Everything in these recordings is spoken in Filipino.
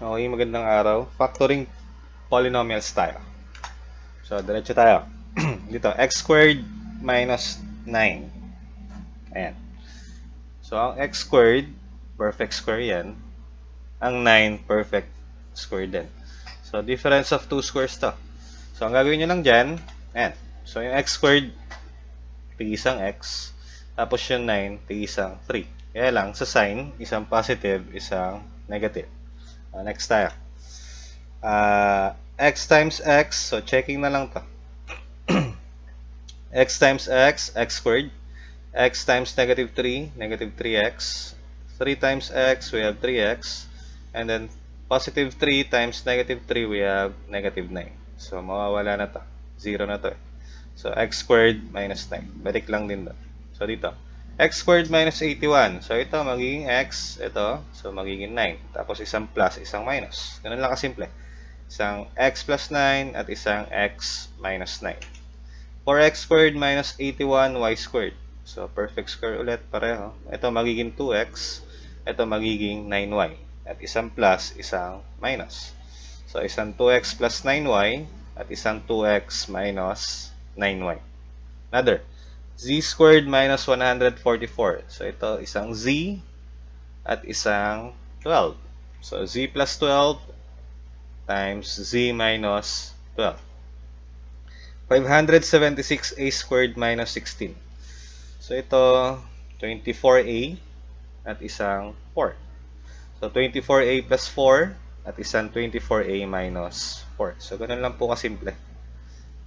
Okay, magandang araw. Factoring polynomials tayo. So, diretso tayo. Dito, x squared minus 9. Ayan. So, ang x squared, perfect square yan. Ang 9, perfect square din. So, difference of two squares to. So, ang gagawin nyo lang dyan, ayan. So, yung x squared, tigisang x. Tapos yung 9, tigisang 3. Kaya lang, sa sign, isang positive, isang negative. Next tayo. X times x, so checking na lang to. X times x squared. X times negative 3, negative 3x. 3 times x, we have 3x. And then, positive 3 times negative 3, we have negative 9. So, mawawala na to. 0 na to eh. So, x squared minus 9. Balik lang din doon. So, dito. X squared minus 81. So, ito magiging x. Ito. So, magiging 9. Tapos, isang plus, isang minus. Ganun lang kasimple. Isang x plus 9 at isang x minus 9. 4x squared minus 81y squared. So, perfect square ulit, pareho. Ito magiging 2x. Ito magiging 9y. At isang plus, isang minus. So, isang 2x plus 9y at isang 2x minus 9y. Another, z squared minus 144. So, ito isang z at isang 12. So, z plus 12 times z minus 12. 576a squared minus 16. So, ito, 24a at isang 4. So, 24a plus 4 at isang 24a minus 4. So, ganun lang po kasimple.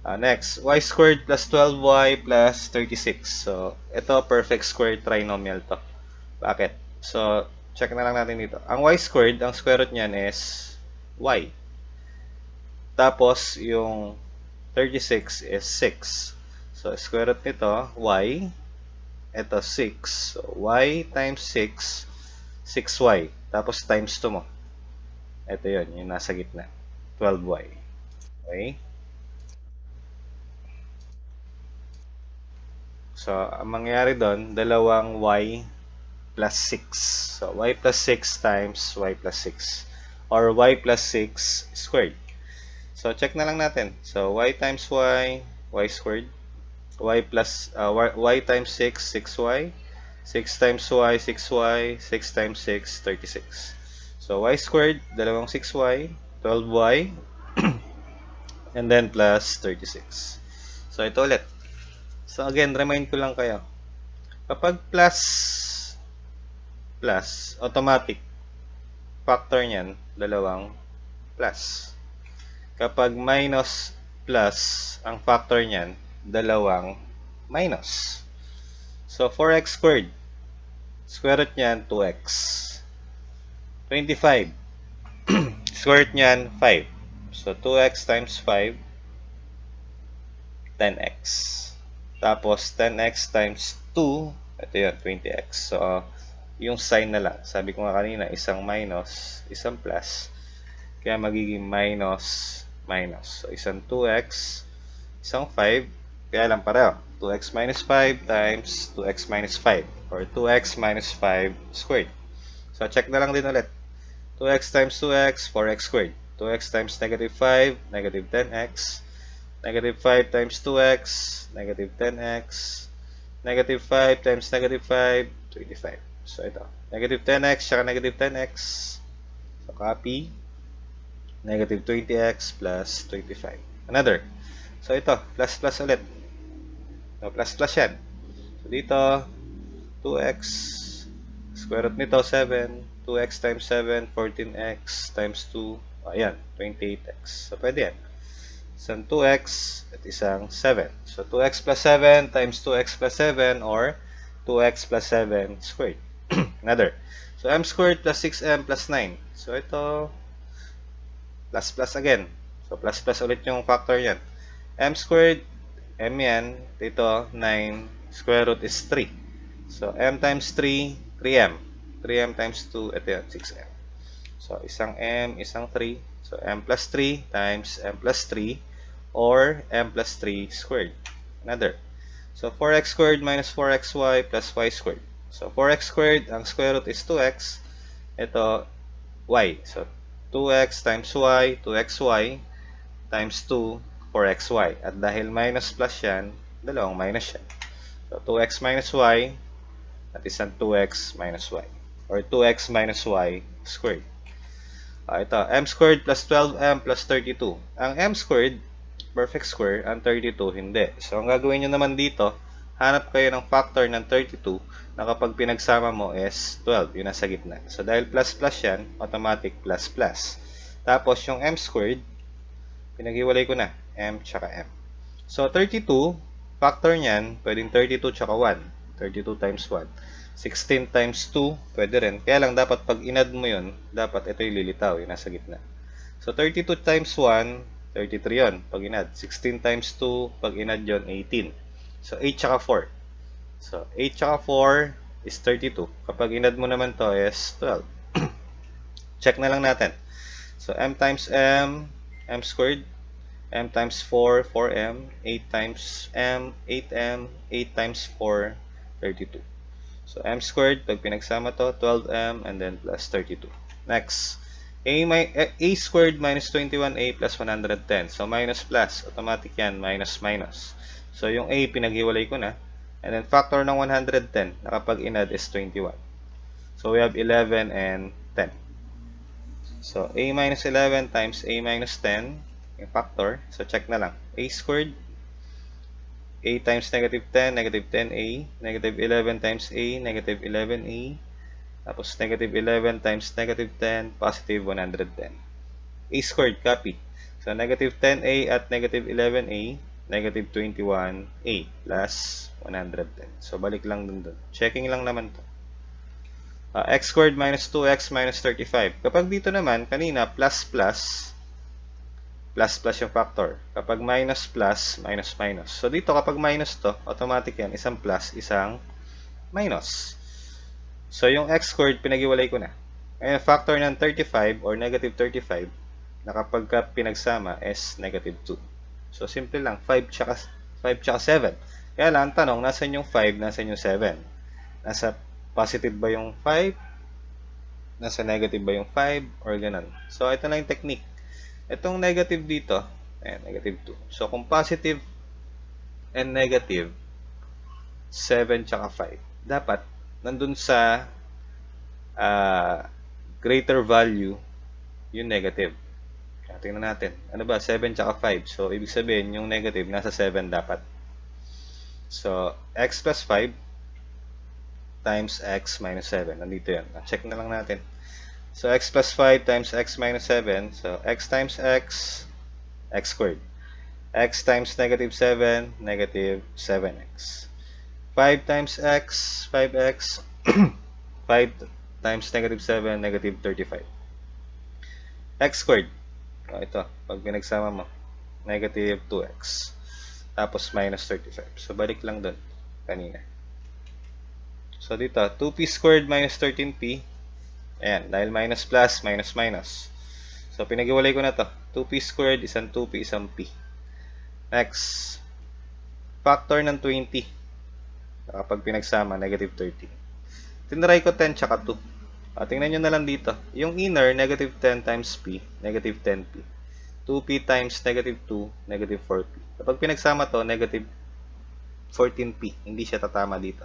Next, y squared plus 12y plus 36. So, ito, perfect square trinomial to. Bakit? So, check na lang natin dito. Ang y squared, ang square root niyan is y. Tapos, yung 36 is 6. So, square root nito, y. Ito, 6. So, y times 6, 6y. Tapos, times 2 mo. Ito yun, yung nasa gitna. 12y. Okay? So, ang mangyayari doon, dalawang y plus 6. So, y plus 6 times y plus 6. Or y plus 6 squared. So, check na lang natin. So, y times y squared. Y plus, y times 6, 6y. 6 times y, 6y. 6 times 6, 36. So, y squared, dalawang 6y, 12y, and then plus 36. So, ito ulit. So, again, remind ko lang kayo. Kapag plus, automatic, factor niyan, dalawang plus. Kapag minus plus, ang factor niyan, dalawang minus. So, 4x squared, square root niyan, 2x. 25, square root niyan, 5. So, 2x times 5, 10x. Tapos, 10x times 2, ito yun, 20x. So, yung sign na lang. Sabi ko nga kanina, isang minus, isang plus. Kaya magiging minus, minus. So, isang 2x, isang 5. Kaya lang pareho. 2x minus 5 times 2x minus 5. Or 2x minus 5 squared. So, check na lang din ulit. 2x times 2x, 4x squared. 2x times negative 5, negative 10x. Negative 5 times 2x, negative 10x. Negative 5 times negative 5, 25. So, ito. Negative 10x, saka negative 10x. So, copy. Negative 20x plus 25. Another. So, ito. Plus plus ulit. So, plus plus yan. So, dito, 2x. Square root nito, 7. 2x times 7, 14x times 2. Ayan, 28x. So, pwede yan. Isang 2x at isang 7. So, 2x plus 7 times 2x plus 7 or 2x plus 7 squared. Another. So, m squared plus 6m plus 9. So, ito, plus plus again. So, plus plus ulit yung factor yan. M squared, m yan. Dito, 9. Square root is 3. So, m times 3, 3m. 3m times 2, ito yan, 6m. So, isang m, isang 3. So, m plus 3 times m plus 3 or m plus 3 squared. Another. So, 4x squared minus 4xy plus y squared. So, 4x squared, ang square root is 2x. Ito, y. So, 2x times y, 2xy times 2, 4xy. At dahil minus plus yan, dalawang minus yan. So, 2x minus y at isang 2x minus y. Or 2x minus y squared. Ito, m squared plus 12m plus 32. Ang m squared, perfect square. Ang 32, hindi. So, ang gagawin nyo naman dito, hanap kayo ng factor ng 32 na kapag pinagsama mo is 12. Yun nasa gitna. So, dahil plus plus yan, automatic plus plus. Tapos, yung m squared, pinaghiwalay ko na. M tsaka m. So, 32, factor niyan, pwedeng 32 tsaka 1. 32 times 1. 16 times 2, pwede rin. Kaya lang, dapat pag inad mo yun, dapat ito yung lilitaw, yung nasa gitna. So, 32 times 1, 33 yun, pag inad. 16 times 2, pag inad yun, 18. So, 8 tsaka 4. So, 8 tsaka 4 is 32. Kapag inad mo naman to is 12. Check na lang natin. So, m times m, m squared. M times 4, 4m. 8 times m, 8m. 8 times 4, 32. So, m squared, pag pinagsama to, 12m, and then plus 32. Next, a squared minus 21a plus 110. So, minus plus, automatic yan, minus minus. So, yung a, pinaghiwalay ko na. And then, factor ng 110, na kapag inad is 21. So, we have 11 and 10. So, a minus 11 times a minus 10, yung factor. So, check na lang. A squared, a times negative 10, negative 10a, negative 11 times a, negative 11a, tapos negative 11 times negative 10, positive 110. A squared, copy. So, negative 10a at negative 11a, negative 21a, plus 110. So, balik lang dun. Checking lang naman to. X squared minus 2x minus 35. Kapag dito naman, kanina, plus plus, plus plus yung factor. Kapag minus plus, minus minus. So, dito kapag minus to, automatic yan. Isang plus, isang minus. So, yung x squared, pinag-iwalay ko na. Ngayon, factor ng 35 or negative 35, na kapag pinagsama is negative 2. So, simple lang. 5 tsaka 7. Kaya lang, ang tanong, nasan yung 5, nasan yung 7? Nasa positive ba yung 5? Nasa negative ba yung 5? Or ganun. So, ito lang yung technique. Itong negative dito, ayan, negative 2. So, kung positive and negative, 7 tsaka 5, dapat nandun sa greater value yung negative. Tingnan natin. Ano ba? 7 tsaka 5. So, ibig sabihin, yung negative nasa 7 dapat. So, x plus 5 times x minus 7. Nandito yan. Check na lang natin. So, x plus 5 times x minus 7. So, x times x, x squared. X times negative 7, negative 7x. 5 times x, 5x. 5 times negative 7, negative 35. X squared. Ito, pag pinagsama mo, negative 2x. Tapos minus 35. So, balik lang dun kanina. So, dito, 2p squared minus 13p. Ayan, dahil minus plus, minus minus. So, pinag-iwalay ko na to. 2p squared, isang 2p, isang p. Next, factor ng 20. Kapag pinagsama, negative 30. Tinry ko 10 tsaka 2. Tingnan nyo na lang dito. Yung inner, negative 10 times p, negative 10p. 2p times negative 2, negative 4p. Kapag pinagsama to, negative 14p. Hindi siya tatama dito.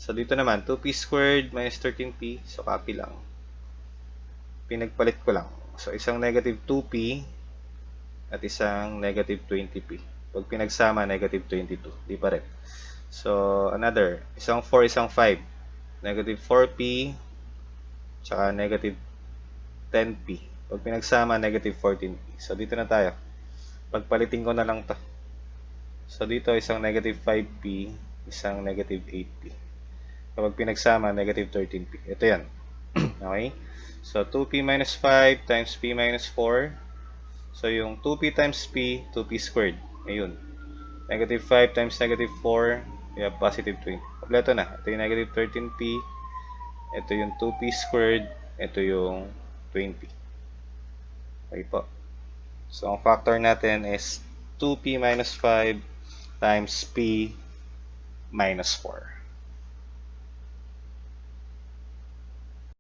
So, dito naman, 2p squared minus 13p. So, copy lang. Pinagpalit ko lang. So, isang negative 2p at isang negative 20p. Pag pinagsama, negative 22. Di pa rin. So, another. Isang 4, isang 5. Negative 4p tsaka negative 10p. Pag pinagsama, negative 14p. So, dito na tayo. Pagpalitin ko na lang to. So, dito, isang negative 5p, isang negative 8p. Kapag pinagsama, negative 13p. Ito yan. Okay? So, 2p minus 5 times p minus 4. So, yung 2p times p, 2p squared. Ayun. Negative 5 times negative 4, we have positive 20. Kompleto na. Ito yung negative 13p. Ito yung 2p squared. Ito yung 20. Okay po. So, ang factor natin is 2p minus 5 times p minus 4.